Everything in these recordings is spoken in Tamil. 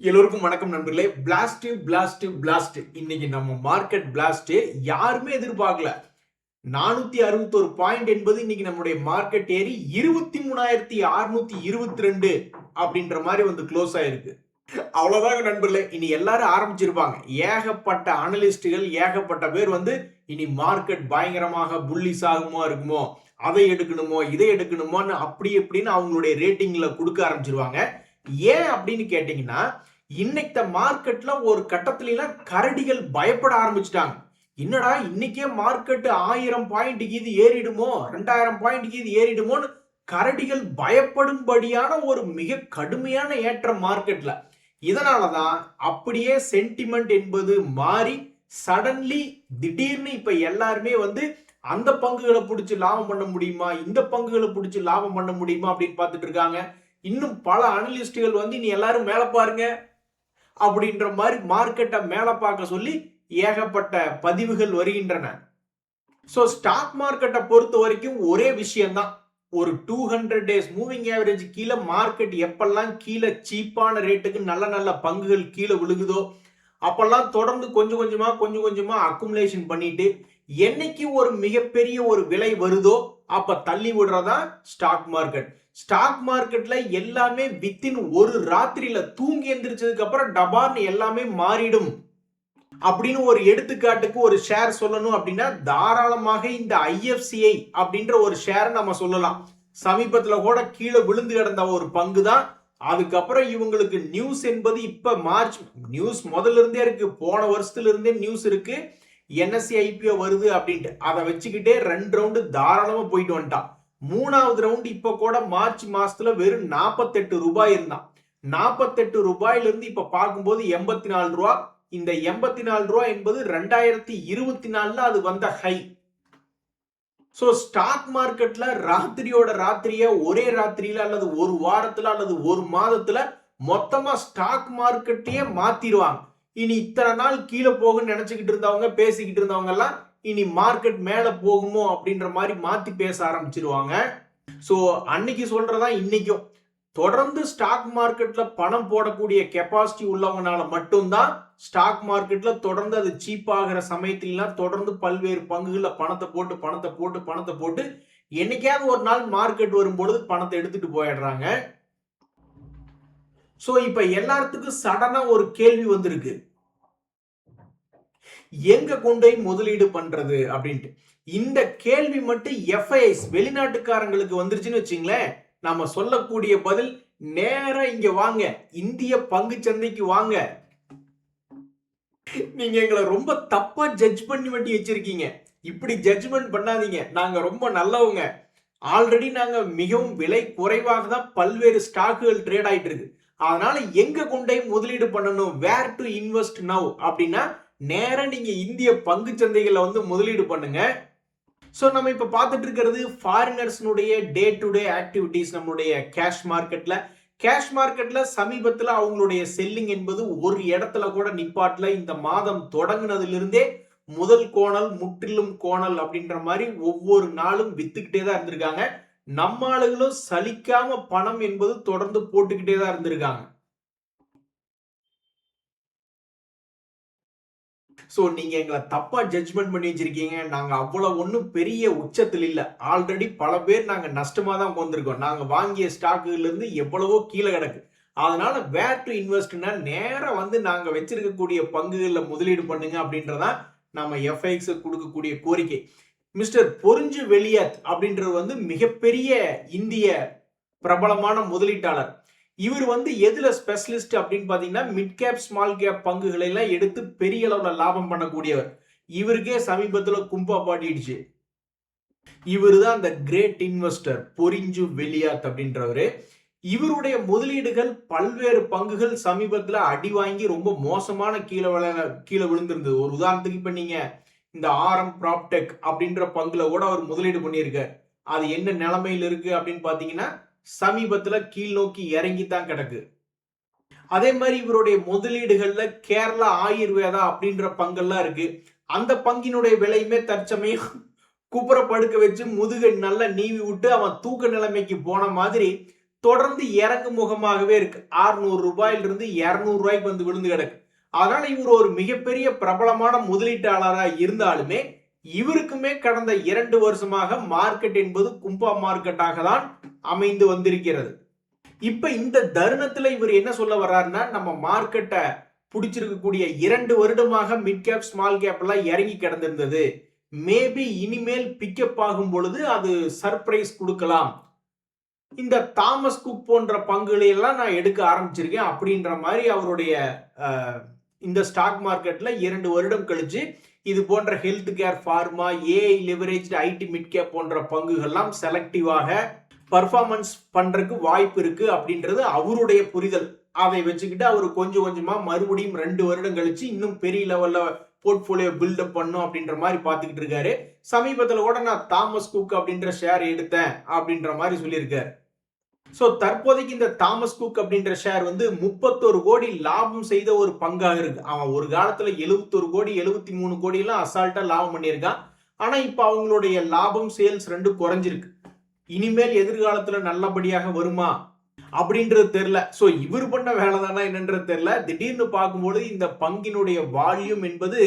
எல்லோருக்கும் வணக்கம் நண்பர்களே. பிளாஸ்ட் இன்னைக்கு நம்ம மார்க்கெட் பிளாஸ்ட் யாருமே எதிர்பார்க்கல. 461 பாயிண்ட் என்பது இன்னைக்கு நம்முடைய மார்க்கெட் ஏறி 23,622 அப்படின்ற மாதிரி வந்து க்ளோஸ் ஆயிருக்கு. அவ்வளவுதாங்க நண்பர்களே. இனி எல்லாரும் ஆரம்பிச்சிருப்பாங்க. ஏகப்பட்ட அனலிஸ்டுகள், ஏகப்பட்ட பேர் வந்து இனி மார்க்கெட் பயங்கரமாக புல்லிஸ் ஆகுமோ இருக்குமோ, அதை எடுக்கணுமோ இதை எடுக்கணுமோன்னு அப்படி எப்படின்னு அவங்களுடைய ரேட்டிங்ல கொடுக்க ஆரம்பிச்சிருவாங்க. ஏன் அப்படின்னு கேட்டீங்கன்னா, இன்னைக்கு மார்க்கெட்ல ஒரு கட்டத்துல கரடிகள் பயப்பட ஆரம்பிச்சிட்டாங்க. என்னடா இன்னைக்கே மார்க்கெட் 1000 பாயிண்ட் இது ஏறிடுமோ, 2000 பாயிண்ட் இது ஏறிடுமோன்னு கரடிகள் பயப்படும்படியான ஒரு மிக கடுமையான ஏற்றம் மார்க்கெட்ல. இதனாலதான் அப்படியே சென்டிமெண்ட் என்பது மாறி சடன்லி திடீர்னு இப்ப எல்லாருமே வந்து அந்த பங்குகளை பிடிச்சி லாபம் பண்ண முடியுமா, இந்த பங்குகளை பிடிச்சி லாபம் பண்ண முடியுமா அப்படின்னு பார்த்துட்டு இருக்காங்க. இன்னும் பல அனலிஸ்டுகள் வந்து நீ எல்லாரும் மேல பாருங்க அப்படின்ற மாதிரி மார்க்கெட்டை மேல பார்க்க சொல்லி ஏகப்பட்ட பதிவுகள் வருகின்றன. சோ ஸ்டாக் மார்க்கெட்டை பொறுத்த வரைக்கும் ஒரே விஷயம்தான். ஒரு 200 டேஸ் மூவிங் ஆவரேஜ் கீழே மார்க்கெட் எப்பெல்லாம் கீழே சீப்பான ரேட்டுக்கு நல்ல நல்ல பங்குகள் கீழே விழுகுதோ அப்பெல்லாம் தொடர்ந்து கொஞ்சம் கொஞ்சமா அக்குமுலேஷன் பண்ணிட்டு என்னைக்கு ஒரு மிகப்பெரிய ஒரு விலை வருதோ அப்ப தள்ளி விடுறதா ஸ்டாக் மார்க்கெட். ஸ்டாக் மார்க்கெட்ல எல்லாமே வித்தின் ஒரு ராத்திரியில தூங்கி எந்திரிச்சதுக்கு அப்புறம் டபார்னு எல்லாமே மாறிடும் அப்படின்னு ஒரு எடுத்துக்காட்டுக்கு ஒரு ஷேர் சொல்லணும் அப்படின்னா தாராளமாக இந்த ஐஎஃப்சிஐ அப்படின்ற ஒரு ஷேர் நம்ம சொல்லலாம். சமீபத்துல கூட கீழே விழுந்து கிடந்த ஒரு பங்கு தான். அதுக்கப்புறம் இவங்களுக்கு நியூஸ் என்பது இப்ப மார்ச் நியூஸ் முதல்ல இருந்தே இருக்கு, போன வருஷத்துல இருந்தே நியூஸ் இருக்கு, என்எஸ்சி ஐபிஓ வருது அப்படின்ட்டு. அதை வச்சுக்கிட்டே 2 ரவுண்டு தாராளமா போயிட்டு வந்துட்டான். 3வது ரவுண்டு இப்ப கூட மார்ச் மாசத்துல வெறும் 48 ரூபாய் இருந்தான். 48 ரூபாயில இருந்து இப்ப பார்க்கும்போது 84 ரூபாய். இந்த 84 ரூபாய் என்பது 2024ல அது வந்த ஹை. சோ ஸ்டாக் மார்க்கெட்ல ராத்திரியோட ராத்திரியா ஒரே ராத்திரியில அல்லது ஒரு வாரத்துல அல்லது ஒரு மாதத்துல மொத்தமா ஸ்டாக் மார்க்கெட்டையே மாத்திடுவாங்க. இனி இத்தனை நாள் கீழே போகும்னு நினைச்சுக்கிட்டு இருந்தவங்க, பேசிக்கிட்டு இருந்தவங்க எல்லாம் இனி மார்க்கெட் மேல போகுமோ அப்படின்ற மாதிரி மாத்தி பேச ஆரம்பிச்சிருவாங்க. சோ அன்னைக்கு சொல்றதா இன்னைக்கும் தொடர்ந்து ஸ்டாக் மார்க்கெட்ல பணம் போடக்கூடிய கெப்பாசிட்டி உள்ளவங்கனால மட்டும்தான் ஸ்டாக் மார்க்கெட்ல தொடர்ந்து அது சீப் ஆகிற சமயத்துல தொடர்ந்து பல்வேறு பங்குகள்ல பணத்தை போட்டு என்னைக்காவது ஒரு நாள் மார்க்கெட் வரும்பொழுது பணத்தை எடுத்துட்டு போயிடுறாங்க. சோ இப்ப எல்லாத்துக்கும் சடனா ஒரு கேள்வி வந்திருக்கு, எங்க கொண்டு போய் முதலீடு பண்றது அப்படின்ட்டு. இந்த கேள்வி மட்டும் எஃப்ஐஎஸ் வெளிநாட்டுக்காரங்களுக்கு வந்துருச்சுன்னு வச்சுங்களேன், நாம சொல்லக்கூடிய பதில் நேரா இங்க வாங்க, இந்திய பங்கு சந்தைக்கு வாங்க. நீங்க எங்களை ரொம்ப தப்பா ஜட்ஜ் பண்ணி வட்டி வச்சிருக்கீங்க, இப்படி ஜட்ஜ்மெண்ட் பண்ணாதீங்க, நாங்க ரொம்ப நல்லவங்க, ஆல்ரெடி நாங்க மிகவும் விலை குறைவாக தான் பல்வேறு ஸ்டாக்குகள் ட்ரேட் ஆயிட்டு இருக்கு, அதனால எங்க கொண்டே முதலீடு பண்ணணும், வேர் டு இன்வெஸ்ட் நவ் அப்படின்னா நேரா நீங்க இந்திய பங்கு சந்தைகளை வந்து முதலீடு பண்ணுங்க. சோ நம்ம இப்ப பார்த்துட்டு இருக்கிறது ஃபாரினர்ஸ்னுடைய டே டு டே ஆக்டிவிட்டிஸ். நம்மளுடைய கேஷ் மார்க்கெட்ல சமீபத்துல அவங்களுடைய செல்லிங் என்பது ஒரு இடத்துல கூட நிப்பாட்ல. இந்த மாதம் தொடங்குனதிலிருந்தே முதல் கோணல் முற்றிலும் கோணல் அப்படின்ற மாதிரி ஒவ்வொரு நாளும் வித்துக்கிட்டே தான் இருந்திருக்காங்க. நம்ம ஆளுகளும் சலிக்காம பணம் என்பது தொடர்ந்து போட்டுக்கிட்டே தான் இருந்திருக்காங்க. சோ நீங்க எங்களை தப்பா ஜட்ஜ்மெண்ட் பண்ணி வச்சிருக்கீங்க, நாங்க அவ்வளவு ஒன்றும் பெரிய உச்சத்தில் இல்ல, ஆல்ரெடி பல பேர் நாங்க நஷ்டமா தான் வந்திருக்கோம், நாங்க வாங்கிய ஸ்டாக்குல இருந்து எவ்வளவோ கீழே கிடக்கு, அதனால வேர் டு இன்வெஸ்ட்னா நேரா வந்து நாங்க வச்சிருக்கக்கூடிய பங்குகள்ல முதலீடு பண்ணுங்க அப்படின்றதா நம்ம எஃப்ஐஎக்ஸ் கொடுக்கக்கூடிய கோரிக்கை. மிஸ்டர் பொறிஞ்சு வெளியாத் அப்படின்றது வந்து மிகப்பெரிய இந்திய பிரபலமான முதலீட்டாளர். இவர் வந்து எதுல ஸ்பெஷலிஸ்ட் அப்படின்னு பாத்தீங்கன்னா மிட் கேப் ஸ்மால் கேப் பங்குகளை எல்லாம் எடுத்து பெரிய அளவுல லாபம் பண்ணக்கூடியவர். இவருக்கே சமீபத்துல கும்பா பாட்டிடுச்சு. இவரு தான் அந்த கிரேட் இன்வெஸ்டர் பொறிஞ்சு வெளியாத் அப்படின்றவரு. இவருடைய முதலீடுகள் பல்வேறு பங்குகள் சமீபத்துல அடி வாங்கி ரொம்ப மோசமான கீழே விழுந்திருந்தது. ஒரு உதாரணத்துக்கு இப்ப நீங்க இந்த ஆர்எம் ப்ராப்டெக் அப்படின்ற பங்குல கூட அவர் முதலீடு பண்ணியிருக்கார். அது என்ன நிலைமையில் இருக்கு அப்படின்னு பாத்தீங்கன்னா சமீபத்துல கீழ் நோக்கி இறங்கி தான் கிடக்கு. அதே மாதிரி இவருடைய முதலீடுகள்ல கேரளா ஆயுர்வேதா அப்படின்ற பங்கெல்லாம் இருக்கு. அந்த பங்கினுடைய விலையுமே தற்சமயம் குப்புற படுக்க வச்சு முதுகை நல்லா நீவி விட்டு அவன் தூக்க நிலைமைக்கு போன மாதிரி தொடர்ந்து இறங்கு முகமாகவே இருக்கு. 600 ரூபாயிலிருந்து 200 ரூபாய்க்கு வந்து விழுந்து கிடக்கு. அதனால இவர் ஒரு மிகப்பெரிய பிரபலமான முதலீட்டாளராக இருந்தாலுமே இவருக்குமே கடந்த 2 வருஷமாக மார்க்கெட் என்பது கும்பா மார்க்கெட்டாக தான் அமைந்து வந்திருக்கிறது. இப்ப இந்த தருணத்துல இவர் என்ன சொல்ல வர்றாருன்னா, நம்ம மார்க்கெட்டை பிடிச்சிருக்கக்கூடிய 2 வருடமாக மிட் கேப் ஸ்மால் கேப் எல்லாம் இறங்கி கிடந்திருந்தது. மேபி இனிமேல் பிக்கப் ஆகும் பொழுது அது சர்ப்ரைஸ் கொடுக்கலாம். இந்த தாமஸ் குக் போன்ற பங்குகளை எல்லாம் நான் எடுக்க ஆரம்பிச்சிருக்கேன் அப்படின்ற மாதிரி அவருடைய இந்த ஸ்டாக் மார்க்கெட்ல 2 வருடம் கழிச்சு இது போன்ற health care, pharma, AI leverage, IT mid cap போன்ற பங்குகள்லாம் செலக்டிவாக பர்ஃபார்மன்ஸ் பண்றதுக்கு வாய்ப்பு இருக்கு அப்படின்றது அவருடைய புரிதல். அதை வச்சுக்கிட்டு அவர் கொஞ்சம் கொஞ்சமா மறுபடியும் 2 வருடம் கழிச்சு இன்னும் பெரிய லெவல்ல போர்ட்போலியோ பில்டப் பண்ணும் அப்படின்ற மாதிரி பார்த்துக்கிட்டு இருக்காரு. சமீபத்தில் கூட நான் தாமஸ் குக் அப்படின்ற ஷேர் எடுத்தேன் அப்படின்ற மாதிரி சொல்லியிருக்காரு. சோ தற்போதைக்கு இந்த தாமஸ் குக் அப்படின்ற ஷேர் வந்து 31 கோடி லாபம் செய்த ஒரு பங்காக இருக்கு. அவன் ஒரு காலத்துல 71 கோடி 73 கோடி எல்லாம் அசால்ட்டா லாபம் பண்ணியிருக்கான். ஆனா இப்ப அவங்களுடைய லாபம் சேல்ஸ் 2 குறைஞ்சிருக்கு. இனிமேல் எதிர்காலத்துல நல்லபடியாக வருமா அப்படின்றது தெரியல. சோ இவர் பண்ண வேலை தானா என்னன்றது தெரியல. திடீர்னு பார்க்கும்போது இந்த பங்கினுடைய வால்யூம் என்பது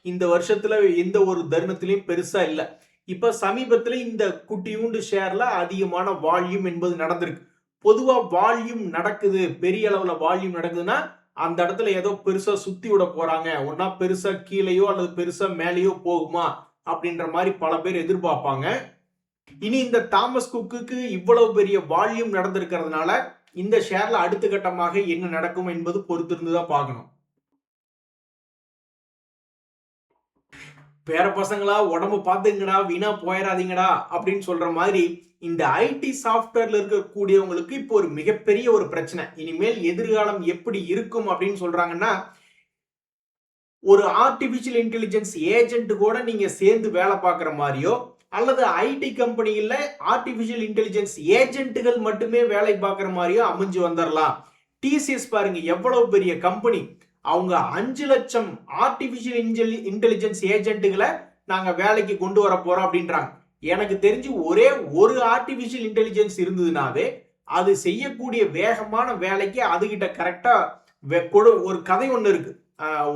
இந்த வருஷத்துல எந்த ஒரு தருணத்திலையும் பெருசா இல்ல. இப்ப சமீபத்துல இந்த குட்டியூண்டு ஷேர்ல அதிகமான வால்யூம் என்பது நடந்திருக்கு. பொதுவா வால்யூம் நடக்குது, பெரிய அளவுல வால்யூம் நடக்குதுன்னா அந்த இடத்துல ஏதோ பெருசா சுத்தி விட போறாங்க, ஒன்னா பெருசா கீழேயோ அல்லது பெருசா மேலேயோ போகுமா அப்படின்ற மாதிரி பல பேர் எதிர்பார்ப்பாங்க. இனி இந்த தாமஸ் குக்கு இவ்வளவு பெரிய வால்யூம் நடந்திருக்கிறதுனால இந்த ஷேர்ல அடுத்த கட்டமாக என்ன நடக்கும் என்பது பொறுத்திருந்துதான் பார்க்கணும். பேர பசங்களா உடம்பு பார்த்துங்கடா, வீணா போயிடாதீங்கடா அப்படின்னு சொல்ற மாதிரி இந்த ஐடி சாஃப்ட்வேர்ல இருக்கக்கூடியவங்களுக்கு இப்போ ஒரு மிகப்பெரிய ஒரு பிரச்சனை. இனிமேல் எதிர்காலம் எப்படி இருக்கும் அப்படின்னு சொல்றாங்கன்னா, ஒரு ஆர்டிபிஷியல் இன்டெலிஜென்ஸ் ஏஜென்ட் கூட நீங்க சேர்ந்து வேலை பார்க்குற மாதிரியோ அல்லது ஐடி கம்பெனியில ஆர்டிபிஷியல் இன்டெலிஜென்ஸ் ஏஜென்ட்டுகள் மட்டுமே வேலை பார்க்குற மாதிரியோ அமைஞ்சு வந்துடலாம். டிசிஎஸ் பாருங்க எவ்வளவு பெரிய கம்பெனி. அவங்க 5 லட்சம் ஆர்டிபிஷியல் இன்டெலிஜென்ஸ் ஏஜென்ட்டுகளை நாங்க வேலைக்கு கொண்டு வர போறோம் அப்படின்றாங்க. எனக்கு தெரிஞ்சு ஒரே ஒரு ஆர்டிபிஷியல் இன்டெலிஜென்ஸ் இருந்ததுனாவே அது செய்யக்கூடிய வேகமான வேலைக்கு அதுகிட்ட கரெக்டா ஒரு கதை ஒண்ணு இருக்கு.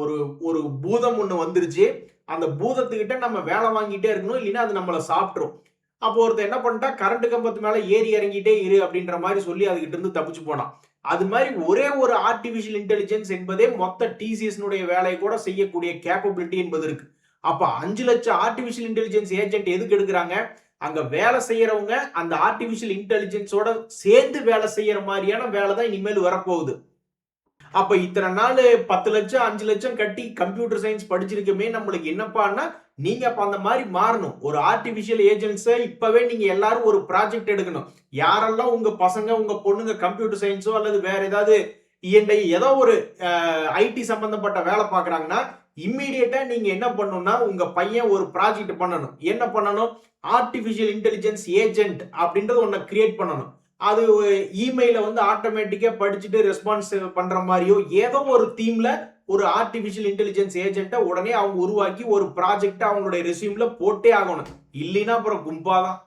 ஒரு ஒரு பூதம் ஒண்ணு வந்துருச்சு, அந்த பூதத்துக்கிட்ட நம்ம வேலை வாங்கிட்டே இருக்கணும், இல்லைன்னா அது நம்மளை சாப்பிட்டுரும். அப்போ ஒருத்தர் என்ன பண்ணிட்டா, கரண்ட் கம்பத்து மேல ஏறி இறங்கிட்டே இரு அப்படின்ற மாதிரி சொல்லி அதுகிட்ட இருந்து தப்பிச்சு போனான். அது மாதிரி ஒரே ஒரு ஆர்டிபிஷியல் இன்டெலிஜென்ஸ் என்பதே மொத்த டிசிஎஸ் வேலையை கூட செய்யக்கூடிய கேப்பபிலிட்டி என்பது இருக்கு. அப்ப 5 லட்சம் ஆர்டிபிஷியல் இன்டெலிஜென்ஸ் ஏஜென்ட் எதுக்கு எடுக்கிறாங்க? அங்க வேலை செய்யறவங்க அந்த ஆர்டிபிஷியல் இன்டெலிஜென்ஸோட சேர்ந்து வேலை செய்யற மாதிரியான வேலை தான் இனிமேல் வரப்போகுது. அப்ப இத்தனை நாள் 10 லட்சம் 5 லட்சம் கட்டி கம்ப்யூட்டர் சயின்ஸ் படிச்சிருக்கமே, நம்மளுக்கு என்னப்பான்னா நீங்க அப்ப அந்த மாதிரி மாறணும். ஒரு ஆர்டிபிஷியல் ஏஜென்ட்ஸை இப்பவே நீங்க எல்லாரும் ஒரு ப்ராஜெக்ட் எடுக்கணும். யாரெல்லாம் உங்க பசங்க உங்க பொண்ணுங்க கம்ப்யூட்டர் சயின்ஸோ அல்லது வேற ஏதாவது இஎன்ஐ ஏதோ ஒரு ஐடி சம்பந்தப்பட்ட வேலை பார்க்குறாங்கன்னா இம்மீடியட்டா நீங்க என்ன பண்ணணும்னா உங்க பையன் ஒரு ப்ராஜெக்ட் பண்ணணும். என்ன பண்ணணும்? ஆர்டிபிஷியல் இன்டெலிஜென்ஸ் ஏஜென்ட் அப்படின்றது ஒன்றை கிரியேட் பண்ணணும். அது இமெயில வந்து ஆட்டோமேட்டிக்கா படிச்சுட்டு ரெஸ்பான்ஸ் பண்ற மாதிரியோ ஏதோ ஒரு தீம்ல ஒரு ஆர்டிபிஷியல் இன்டெலிஜென்ஸ் ஏஜென்ட்டை உடனே அவங்க உருவாக்கி ஒரு ப்ராஜெக்ட் அவங்களுடைய ரெஸ்யூம்ல போட்டே ஆகணும். இல்லைன்னா அப்புறம் கும்பாதான்.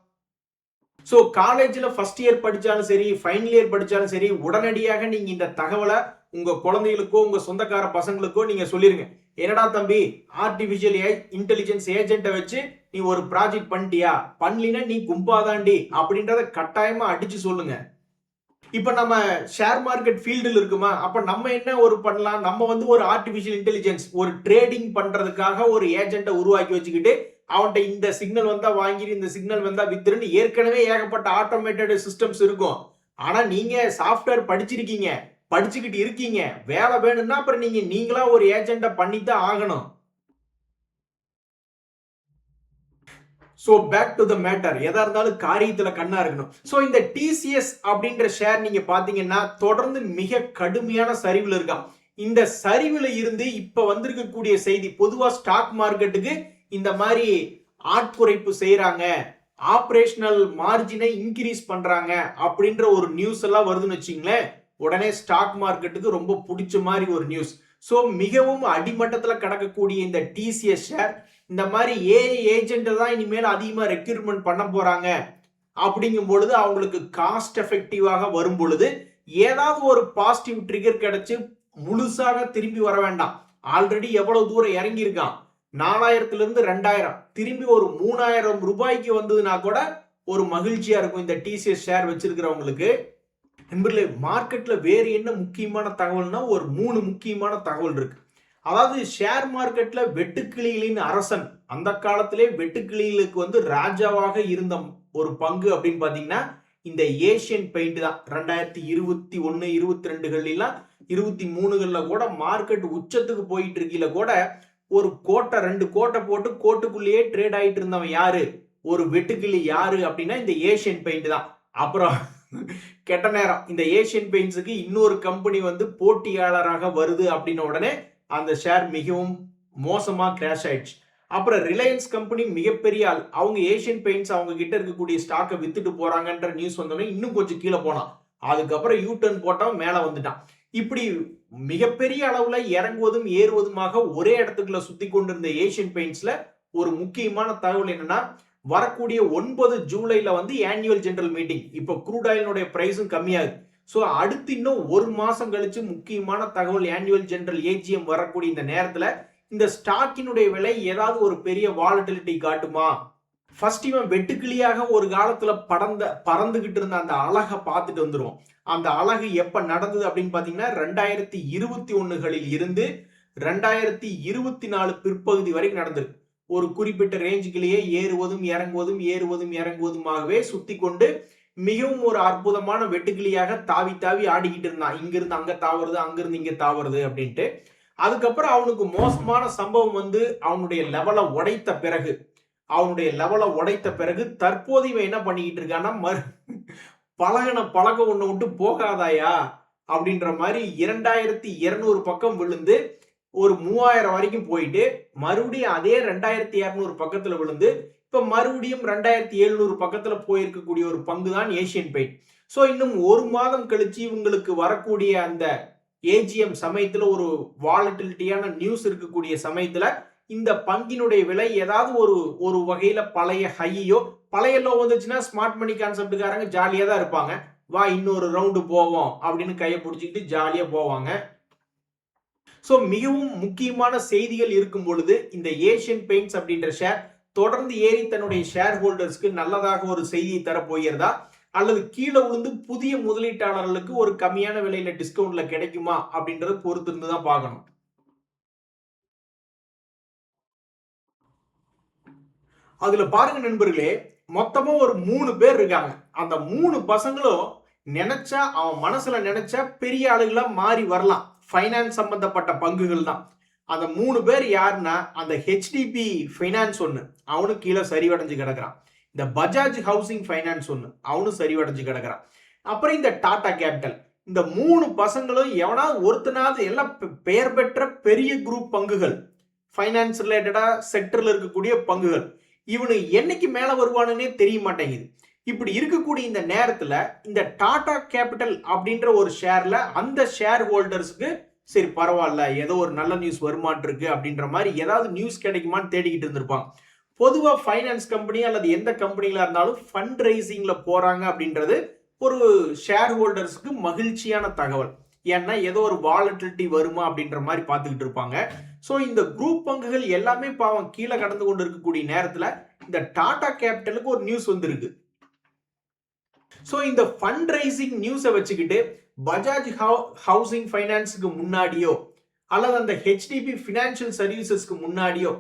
ஸோ காலேஜில் ஃபர்ஸ்ட் இயர் படித்தாலும் சரி, ஃபைனல் இயர் படித்தாலும் சரி, உடனடியாக நீங்கள் இந்த தகவலை உங்கள் குழந்தைகளுக்கோ உங்கள் சொந்தக்கார பசங்களுக்கோ நீங்கள் சொல்லிருங்க. என்னடா தம்பி, ஆர்டிபிஷியல் இன்டெலிஜென்ஸ் ஏஜென்ட்டை வச்சு நீ ஒரு ப்ராஜெக்ட் பண்ணிட்டியா, பண்ணலினா நீ கும்பாதாண்டி அப்படின்றத கட்டாயமா அடிச்சு சொல்லுங்க. இப்ப நம்ம ஷேர் மார்க்கெட் ஃபீல்டில் இருக்குமா, அப்ப நம்ம என்ன ஒரு பண்ணலாம்? நம்ம வந்து ஒரு ஆர்டிபிஷியல் இன்டெலிஜென்ஸ் ஒரு ட்ரேடிங் பண்றதுக்காக ஒரு ஏஜென்ட்டை உருவாக்கி வச்சுக்கிட்டு அவன்கிட்ட இந்த சிக்னல் வந்தா வாங்கி இந்த சிக்னல் வந்தா வித்துருன்னு ஏற்கனவே ஏகப்பட்ட ஆட்டோமேட்டட் சிஸ்டம்ஸ் இருக்கும். ஆனா நீங்க சாஃப்ட்வேர் படிச்சிருக்கீங்க, படிச்சுக்கிட்டு இருக்கீங்க, வேலை வேணும்னா அப்புறம் நீங்களா ஒரு ஏஜென்ட்டை பண்ணித்தான் ஆகணும். So back to the matter, எதா இருந்தாலும் காரியத்துல கண்ணா இருக்கணும். சோ இந்த டிசிஎஸ் அப்படின்ற ஷேர் நீங்க பாத்தீங்கன்னா தொடர்ந்து மிக கடுமையான சரிவுல இருக்கான். இந்த சரிவுல இருந்து இப்ப வந்திருக்கக்கூடிய செய்தி, பொதுவா ஸ்டாக் மார்க்கெட்டுக்கு இந்த மாதிரி ஆட்குறைப்பு செய்யறாங்க, ஆபரேஷனல் மார்ஜினை இன்க்ரீஸ் பண்றாங்க அப்படின்ற ஒரு நியூஸ் எல்லாம் வருதுன்னு வச்சுங்களேன், உடனே ஸ்டாக் மார்க்கெட்டுக்கு ரொம்ப பிடிச்ச மாதிரி ஒரு நியூஸ். ஸோ மிகவும் அடிமட்டத்தில் கிடக்கக்கூடிய இந்த டிசிஎஸ் ஷேர் இந்த மாதிரி ஏஐ ஏஜென்ட் தான் இனிமேல் அதிகமாக ரெக்ரூட்மெண்ட் பண்ண போறாங்க அப்படிங்கும் பொழுது அவங்களுக்கு காஸ்ட் எஃபெக்டிவாக வரும் பொழுது ஏதாவது ஒரு பாசிட்டிவ் ட்ரிகர் கிடைச்சு முழுசாக திரும்பி வர வேண்டாம். ஆல்ரெடி எவ்வளவு தூரம் இறங்கி இருக்கான், 4000 இருந்து 2000 திரும்பி ஒரு 3000 ரூபாய்க்கு வந்ததுன்னா கூட ஒரு மகிழ்ச்சியா இருக்கும் இந்த டிசிஎஸ் ஷேர் வச்சிருக்கிறவங்களுக்கு. நண்பர்களே, மார்க்கெட்ல வேறு என்ன முக்கியமான தகவல்னா ஒரு 3 முக்கியமான தகவல் இருக்கு. அதாவது ஷேர் மார்க்கெட்ல வெட்டுக்கிளிகளின் அரசன், அந்த காலத்திலே வெட்டுக்கிளிகளுக்கு வந்து ராஜாவாக இருந்த ஒரு பங்கு அப்படின்னு பாத்தீங்கன்னா இந்த ஏசியன் பெயிண்ட் தான். 2021 22 23 கூட மார்க்கெட் உச்சத்துக்கு போயிட்டு இருக்கீல கூட ஒரு கோட்டை 2 கோட்டை போட்டு கோட்டுக்குள்ளேயே ட்ரேட் ஆயிட்டு இருந்தவன் யாரு, ஒரு வெட்டுக்கிளி யாரு அப்படின்னா இந்த ஏசியன் பெயிண்ட் தான். அப்புறம் கெட்ட நேரம், இந்த ஏசியன் பெயிண்ட்ஸுக்கு இன்னொரு கம்பெனி வந்து போட்டியாளராக வருது அப்படின்ன உடனே அந்த ஷேர் மிகவும் மோசமா கிராஷ் ஆயிடுச்சு. அப்புறம் ரிலையன்ஸ் கம்பெனி மிகப்பெரிய ஆள், அவங்க ஏசியன் பெயிண்ட்ஸ் அவங்க கிட்ட இருக்கக்கூடிய ஸ்டாக்கை வித்துட்டு போறாங்கன்ற நியூஸ் வந்தோடனே இன்னும் கொஞ்சம் கீழே போனான். அதுக்கப்புறம் யூ டர்ன் போட்டவன் மேல வந்துட்டான். இப்படி மிகப்பெரிய அளவுல இறங்குவதும் ஏறுவதுமாக ஒரே இடத்துக்குள்ள சுத்தி கொண்டிருந்த ஏசியன் பெயிண்ட்ஸ்ல ஒரு முக்கியமான தகவல் என்னன்னா, வரக்கூடிய 9 ஜூலைல வந்து ஆனுவல் ஜெனரல் மீட்டிங். இப்போ க்ரூட் ஆயிலினுடைய பிரைஸும் கம்மியாகுது. ஸோ அடுத்து இன்னும் ஒரு மாசம் கழிச்சு முக்கியமான தகவல் ஆனுவல் ஜெனரல் ஏஜிஎம் வரக்கூடிய இந்த நேரத்துல இந்த ஸ்டாக்கினுடைய விலை ஏதாவது ஒரு பெரிய வாலட்டிலிட்டி காட்டுமா? ஃபர்ஸ்ட் இவன் வெட்டுக்கிளியாக ஒரு காலத்துல பறந்துகிட்டு இருந்த அந்த அழகை பார்த்துட்டு வந்துரும். அந்த அழகு எப்ப நடந்தது அப்படின்னு பாத்தீங்கன்னா 2021 இருந்து 2024 பிற்பகுதி வரைக்கும் நடந்திருக்கு. ஒரு குறிப்பிட்ட ரேஞ்சுக்குள்ளேயே ஏறுவதும் இறங்குவதும் ஏறுவதும் இறங்குவதுமாகவே சுத்தி கொண்டு மிகவும் ஒரு அற்புதமான வெட்டுக்கிளியாக தாவி தாவி ஆடிக்கிட்டு இருந்தான். இங்கிருந்து அங்க தாவறது, அங்கிருந்து இங்க தாவறது அப்படின்ட்டு. அதுக்கப்புறம் அவனுக்கு மோசமான சம்பவம் வந்து அவனுடைய லெவலை உடைத்த பிறகு தற்போது இவன் என்ன பண்ணிக்கிட்டு இருக்கான்னா, பழக ஒண்ணு விட்டு போகாதாயா அப்படின்ற மாதிரி 2200 பக்கம் விழுந்து ஒரு 3000 வரைக்கும் போயிட்டு மறுபடியும் அதே 2200 பக்கத்துல விழுந்து இப்ப மறுபடியும் 2700 பக்கத்துல போயிருக்கக்கூடிய ஒரு பங்கு தான் ஏசியன் பெயிண்ட். சோ இன்னும் ஒரு மாதம் கழிச்சு இவங்களுக்கு வரக்கூடிய அந்த ஏஜிஎம் சமயத்துல ஒரு வாலட்டிலிட்டியான நியூஸ் இருக்கக்கூடிய சமயத்துல இந்த பங்கினுடைய விலை ஏதாவது ஒரு வகையில பழைய ஹையோ, பழைய லோ வந்துச்சுன்னா ஸ்மார்ட் மணி கான்செப்டுக்காரங்க ஜாலியா தான் இருப்பாங்க. வா இன்னொரு ரவுண்டு போவோம் அப்படின்னு கையை பிடிச்சிக்கிட்டு ஜாலியா போவாங்க. சோ மிகவும் முக்கியமான செய்திகள் இருக்கும் பொழுது இந்த ஏசியன் பெயிண்ட்ஸ் அப்படின்ற ஷேர் தொடர்ந்து ஏறி தன்னுடைய ஷேர் ஹோல்டர்ஸ்க்கு நல்லதாக ஒரு செய்தியை தர போகிறதா, அல்லது கீழே விழுந்து புதிய முதலீட்டாளர்களுக்கு ஒரு கம்மியான விலையில டிஸ்கவுண்ட்ல கிடைக்குமா அப்படின்றத பொறுத்து இருந்து தான் பார்க்கணும். அதுல பாருங்க நண்பர்களே, மொத்தமா ஒரு 3 பேர் இருக்காங்க. அந்த 3 பசங்களும் நினைச்சா அவன் மனசுல நினைச்சா பெரிய ஆளுகளா மாறி வரலாம். ஃபைனான்ஸ் சம்பந்தப்பட்ட பங்குகள் தான். அந்த 3 பேர் யாருன்னா, அந்த ஹெச்டிபி ஃபைனான்ஸ் ஒண்ணு, அவனும் கீழே சரிவடைஞ்சு கிடக்குறான். இந்த பஜாஜ் ஹவுசிங் ஃபைனான்ஸ் ஒண்ணு, அவனும் சரிவடைஞ்சு கிடக்குறான். அப்புறம் இந்த டாடா கேபிட்டல். இந்த 3 பசங்களும் எவனாவது ஒருத்தனாவது எல்லாம் பெயர் பெற்ற பெரிய குரூப் பங்குகள், ஃபைனான்ஸ் ரிலேட்டடா செக்டர்ல இருக்கக்கூடிய பங்குகள். இவனு என்னைக்கு மேல வருவானுன்னே தெரிய மாட்டேங்குது. இப்படி இருக்கக்கூடிய இந்த நேரத்துல இந்த டாடா கேபிட்டல் அப்படின்ற ஒரு ஷேர்ல அந்த ஷேர் ஹோல்டர்ஸ்க்கு சரி பரவாயில்ல, ஏதோ ஒரு நல்ல நியூஸ் வருமாட்டு இருக்கு அப்படின்ற மாதிரி ஏதாவது நியூஸ் கிடைக்குமான்னு தேடிக்கிட்டு இருந்திருப்பாங்க. பொதுவா ஃபைனான்ஸ் கம்பெனி அல்லது எந்த கம்பெனில இருந்தாலும் ஃபண்ட் ரைசிங்ல போறாங்க அப்படின்றது ஒரு ஷேர் ஹோல்டர்ஸ்க்கு மகிழ்ச்சியான தகவல். ஏன்னா ஏதோ ஒரு வாலட்டிலிட்டி வருமா அப்படின்ற மாதிரி பார்த்துக்கிட்டு இருப்பாங்க. ஸோ இந்த குரூப் பங்குகள் எல்லாமே பாவம் கீழே கடந்து கொண்டு இருக்கக்கூடிய நேரத்தில் இந்த டாடா கேபிட்டலுக்கு ஒரு நியூஸ் வந்திருக்கு. ஸோ இந்த ஃபண்ட் ரைசிங் நியூஸை வச்சுக்கிட்டு பஜாஜ் ஹவுசிங் ஃபைனான்ஸுக்கு முன்னாடியோ அல்லது அந்த ஹெச்டிபி ஃபினான்ஷியல் சர்வீசஸ்க்கு முன்னாடியோ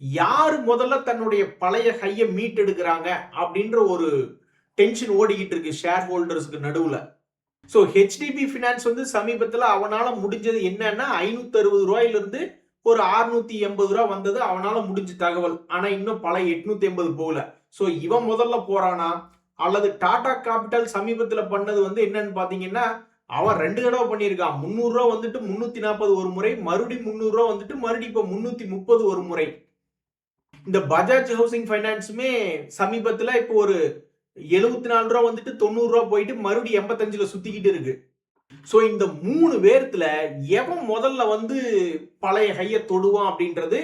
யார் முதல்ல தன்னுடைய பழைய ஹையை மீட்டெடுக்கிறாங்க அப்படின்ற ஒரு டென்ஷன் ஓடிக்கிட்டு இருக்கு ஷேர் ஹோல்டர்ஸ்க்கு நடுவில். ஸோ ஹெச்டிபி ஃபினான்ஸ் வந்து சமீபத்தில் அவனால முடிஞ்சது என்னன்னா 560 ரூபாயிலிருந்து ஒரு 680 ரூபா வந்தது அவனால முடிஞ்ச தகவல். ஆனா இன்னும் பல 880 போகல. ஸோ இவன் முதல்ல போறானா அல்லது டாடா கேபிட்டல் சமீபத்தில் பண்ணது வந்து என்னன்னு பாத்தீங்கன்னா, அவன் 2 தடவை பண்ணியிருக்கான். 300 ரூபா வந்துட்டு 340 ஒரு முறை, மறுபடியும் 300 ரூபா வந்துட்டு மறுபடியும் இப்போ 330 ஒரு முறை. இந்த பஜாஜ் ஹவுசிங் ஃபைனான்ஸுமே சமீபத்தில் இப்போ ஒரு 74 ரூபா வந்துட்டு 90 ரூபா போயிட்டு மறுபடியும் 85ல சுத்திக்கிட்டு இருக்கு. ஸோ இந்த 3 பேர்த்துல எவன் முதல்ல வந்து பழைய ஹையை தொடுவான் அப்படின்றது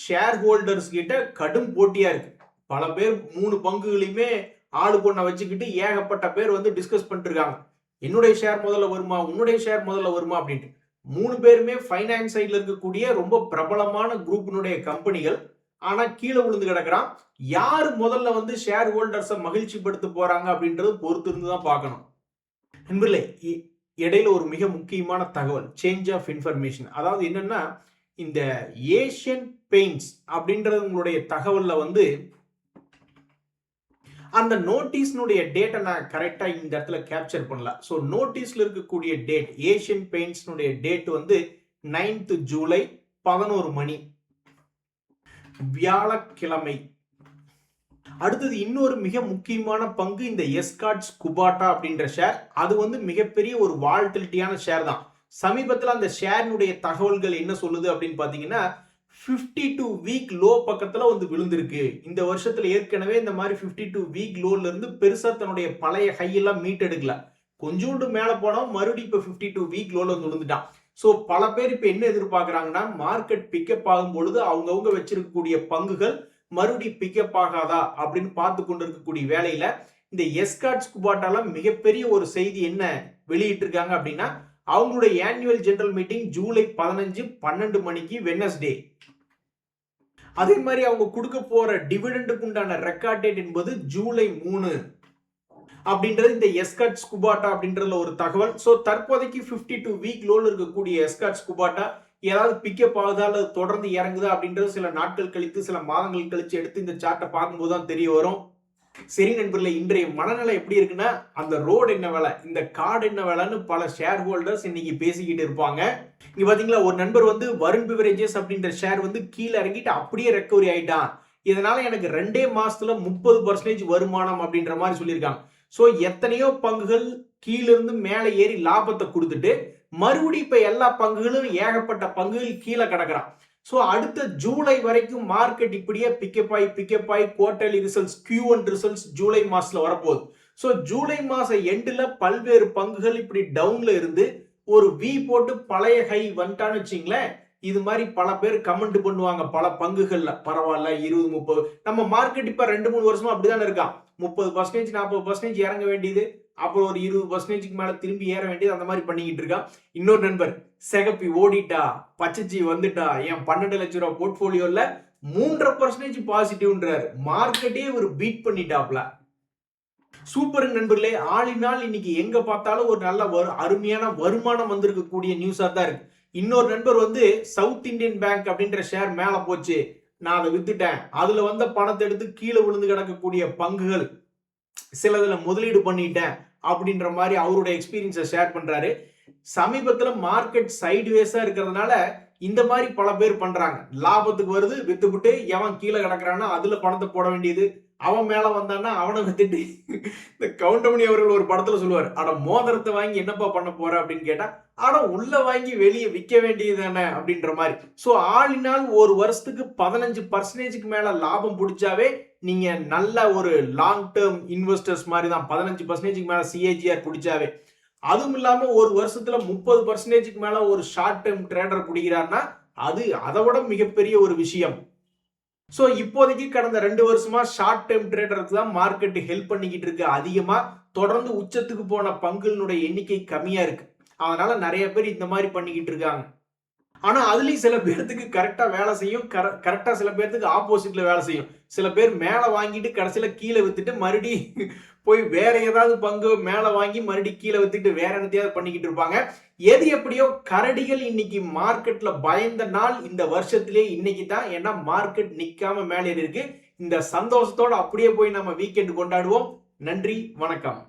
ஷேர் ஹோல்டர்ஸ் கிட்ட கடும் போட்டியா இருக்கு. பல பேர் 3 பங்குகளையுமே ஆளு பொண்ணை வச்சுக்கிட்டு ஏகப்பட்ட பேர் வந்து டிஸ்கஸ் பண்ணிட்டு இருக்காங்க. என்னுடைய ஷேர் முதல்ல வருமா, உன்னுடைய ஷேர் முதல்ல வருமா அப்படின்ட்டு. 3 பேருமே ஃபைனான்ஸ் சைட்ல இருக்கக்கூடிய ரொம்ப பிரபலமான குரூப்பினுடைய கம்பெனிகள். ஆனா கீழ விழுந்து கிடக்குறான். யாரு முதல்ல வந்து ஷேர் ஹோல்டர்ஸ மகிழ்ச்சிப்படுத்த போறாங்க அப்படின்றது பொறுத்து இருந்து தான் பார்க்கணும். நண்பர்களே, இடையில ஒரு மிக முக்கியமான தகவல், சேஞ்ச் ஆஃப் இன்ஃபர்மேஷன். அதாவது என்னன்னா, இந்த ஏசியன் பெயிண்ட்ஸ் அப்படின்றது உங்களுடைய தகவல்ல வந்து அந்த நோட்டீஸ்னுடைய டேட்டை நான் கரெக்டா இந்த இடத்துல கேப்சர் பண்ணல. ஸோ நோட்டீஸ்ல இருக்கக்கூடிய டேட், ஏசியன் பெயிண்ட்ஸ்னுடைய டேட் வந்து 9th ஜூலை 11 மணி, வியாழக்கிழமை. அடுத்தது இன்னொரு மிக முக்கியமான பங்கு இந்த எஸ்கார்ட்ஸ் குபாட்டா அப்படின்ற ஷேர். அது வந்து மிகப்பெரிய ஒரு வால்டிலிட்டியான ஷேர் தான். சமீபத்தில் அந்த ஷேரினுடைய தகவல்கள் என்ன சொல்லுது அப்படின்னு பாத்தீங்கன்னா, 52 வீக் லோ பக்கத்துல வந்து விழுந்திருக்கு. இந்த வருஷத்துல ஏற்கனவே இந்த மாதிரி 52 வீக் லோல இருந்து பெருசா தன்னுடைய பழைய ஹை எல்லாம் மீட்டெடுக்கல. கொஞ்சோண்டு மேல போனா மறுபடியும் இப்ப 52 வீக் லோல வந்து விழுந்துட்டான். சோ பல பேர் இப்ப என்ன எதிர்பார்க்கறாங்கன்னா, மார்க்கெட் பிக்கப் ஆகும் பொழுது அவங்கவுங்க வச்சிருக்கக்கூடிய பங்குகள் மறுபடியும் பிக்கப் ஆகாதா அப்படின்னு பார்த்து கொண்டிருக்கக்கூடிய வேலையில இந்த எஸ்கார்ட்ஸ் குபாட்டால மிகப்பெரிய ஒரு செய்தி என்ன வெளியிட்டு இருக்காங்க அப்படின்னா, அவங்களுடைய ஆனுவல் ஜெனரல் மீட்டிங் ஜூலை 15 12 மணிக்கு வெட்னஸ்டே. அதே மாதிரி அவங்க கொடுக்க போற டிவிடெண்டுக்கு உண்டான ரெக்கார்ட் டேட் என்பது ஜூலை 3 அப்படின்றது இந்த எஸ்கார்ட்ஸ் குபாட்டா அப்படின்றதுல ஒரு தகவல். சோ தற்போதைக்கு 52 வீக் லோல இருக்கக்கூடிய எஸ்கார்ட்ஸ் குபாட்டா ஏதாவது பிக்கப் ஆகுதா அல்லது தொடர்ந்து இறங்குதா அப்படின்றது சில நாட்கள் கழித்து சில மாதங்கள் கழிச்சு எடுத்து இந்த சார்ட்டை பார்க்கும்போது தான் தெரிய வரும். சரி நண்பர்களே, இன்றைய மனநிலை எப்படி இருக்குன்னா, அந்த ரோடு என்ன வேலை, இந்த கார்டு என்ன வேலைன்னு பல ஷேர் ஹோல்டர்ஸ் இன்னைக்கு பேசிக்கிட்டு இருப்பாங்க. இங்க பாத்தீங்களா, ஒரு நண்பர் வந்து வருண் பிவரேஜஸ் அப்படின்ற ஷேர் வந்து கீழே இறங்கிட்டு அப்படியே ரெக்கவரி ஆயிட்டான். இதனால எனக்கு 2 மாசத்துல 30% வருமானம் அப்படின்ற மாதிரி சொல்லியிருக்காங்க. சோ எத்தனையோ பங்குகள் கீழ இருந்து மேலே ஏறி லாபத்தை கொடுத்துட்டு மறுபடியும் இப்ப எல்லா பங்குகளும் ஏகப்பட்ட பங்குகள் கீழே கிடக்குறான். சோ அடுத்த ஜூலை வரைக்கும் மார்க்கெட் இப்படியே பிக்கப் ஆகி quarterly results, Q1 results July மாசத்துல வரப்போகுது. சோ ஜூலை மாச எண்டுல பல்வேறு பங்குகள் இப்படி டவுன்ல இருந்து ஒரு வி போட்டு பழைய ஹை வந்துட்டான்னு வச்சுங்களேன், இது மாதிரி பல பேர் கமெண்ட் பண்ணுவாங்க பல பங்குகள்ல. பரவாயில்ல 20 30 நம்ம மார்க்கெட் இப்ப 2-3 வருஷமா அப்படிதான் இருக்கான். 30% 40% இறங்க வேண்டியது, அப்புறம் ஒரு 20% மேல திரும்பி ஏற வேண்டியது, அந்த மாதிரி பண்ணிக்கிட்டு இருக்கான். இன்னொரு நண்பர் செகப்பி ஓடிட்டா, பச்சச்சி வந்துட்டா, என் 12 லட்சம் ரூபாய் போர்ட்போலியோல 3.5% பாசிட்டிவ்ன்றார். மார்க்கெட்டே ஒரு பீட் பண்ணிட்டாப்ல. சூப்பர் நண்பர்களே, ஆளினால் இன்னைக்கு எங்க பார்த்தாலும் ஒரு நல்ல அருமையான வருமானம் வந்திருக்கக்கூடிய நியூஸா தான் இருக்கு. இன்னொரு நண்பர் வந்து சவுத் இந்தியன் பேங்க் அப்படின்ற ஷேர் மேல போச்சு, நான் அதை வித்துட்டேன், அதுல வந்த பணத்தை எடுத்து கீழே விழுந்து கிடக்கக்கூடிய பங்குகள் சிலதுல முதலீடு பண்ணிட்டேன் அப்படின்ற மாதிரி அவருடைய எக்ஸ்பீரியன்ஸை ஷேர் பண்றாரு. சமீபத்துல மார்க்கெட் சைட்வேஸா இருக்கிறதுனால இந்த மாதிரி பல பேர் பண்றாங்க. லாபத்துக்கு வருது வித்துவிட்டு எவன் கீழே கிடக்குறான்னா அதுல பணத்தை போட வேண்டியது, அவன் மேல வந்தான்னா அவனை வித்துட்டு இந்த கவுண்டமணி அவர்கள் ஒரு படத்துல சொல்லுவார், அட மோதிரத்தை வாங்கி என்னப்பா பண்ண போற அப்படின்னு கேட்டா, அட உள்ள வாங்கி வெளியே விற்க வேண்டியது தானே அப்படின்ற மாதிரி. சோ ஆளினால் ஒரு வருஷத்துக்கு 15%க்கு மேல லாபம் பிடிச்சாவே நீங்க நல்ல ஒரு லாங் டேர்ம் இன்வெஸ்டர்ஸ் மாதிரி தான். 15%க்கு மேல CAGR பிடிச்சாவே. அதுவும் இல்லாம ஒரு வருஷத்துல 30%க்கு மேல ஒரு ஷார்ட் டேர்ம் ட்ரேடர் பிடிக்கிறார்னா அது அதை விட மிகப்பெரிய ஒரு விஷயம். சோ இப்போதைக்கு கடந்த 2 வருஷமா ஷார்ட் டேர்ம் ட்ரேடருக்கு தான் மார்க்கெட் ஹெல்ப் பண்ணிக்கிட்டு இருக்கு. அதிகமா தொடர்ந்து உச்சத்துக்கு போன பங்குகளுடைய எண்ணிக்கை கம்மியா இருக்கு. அதனால நிறைய பேர் இந்த மாதிரி பண்ணிக்கிட்டு இருக்காங்க. ஆனா அதுலயும் சில பேர்த்துக்கு கரெக்டா வேலை செய்யும், கரெக்டா சில பேர்த்துக்கு ஆப்போசிட்ல வேலை செய்யும். சில பேர் மேல வாங்கிட்டு கடைசியில கீழே வித்துட்டு மறுபடி போய் வேற ஏதாவது பங்கு மேல வாங்கி மறுபடியும் கீழே வித்துட்டு வேற என்னத்தையாவது பண்ணிக்கிட்டு இருப்பாங்க. எது எப்படியோ கரடிகள் இன்னைக்கு மார்க்கெட்ல பயந்த நாள் இந்த வருஷத்திலே இன்னைக்கு தான். ஏன்னா மார்க்கெட் நிக்காம மேலே இருக்கு. இந்த சந்தோஷத்தோட அப்படியே போய் நம்ம வீக்கெண்ட் கொண்டாடுவோம். நன்றி, வணக்கம்.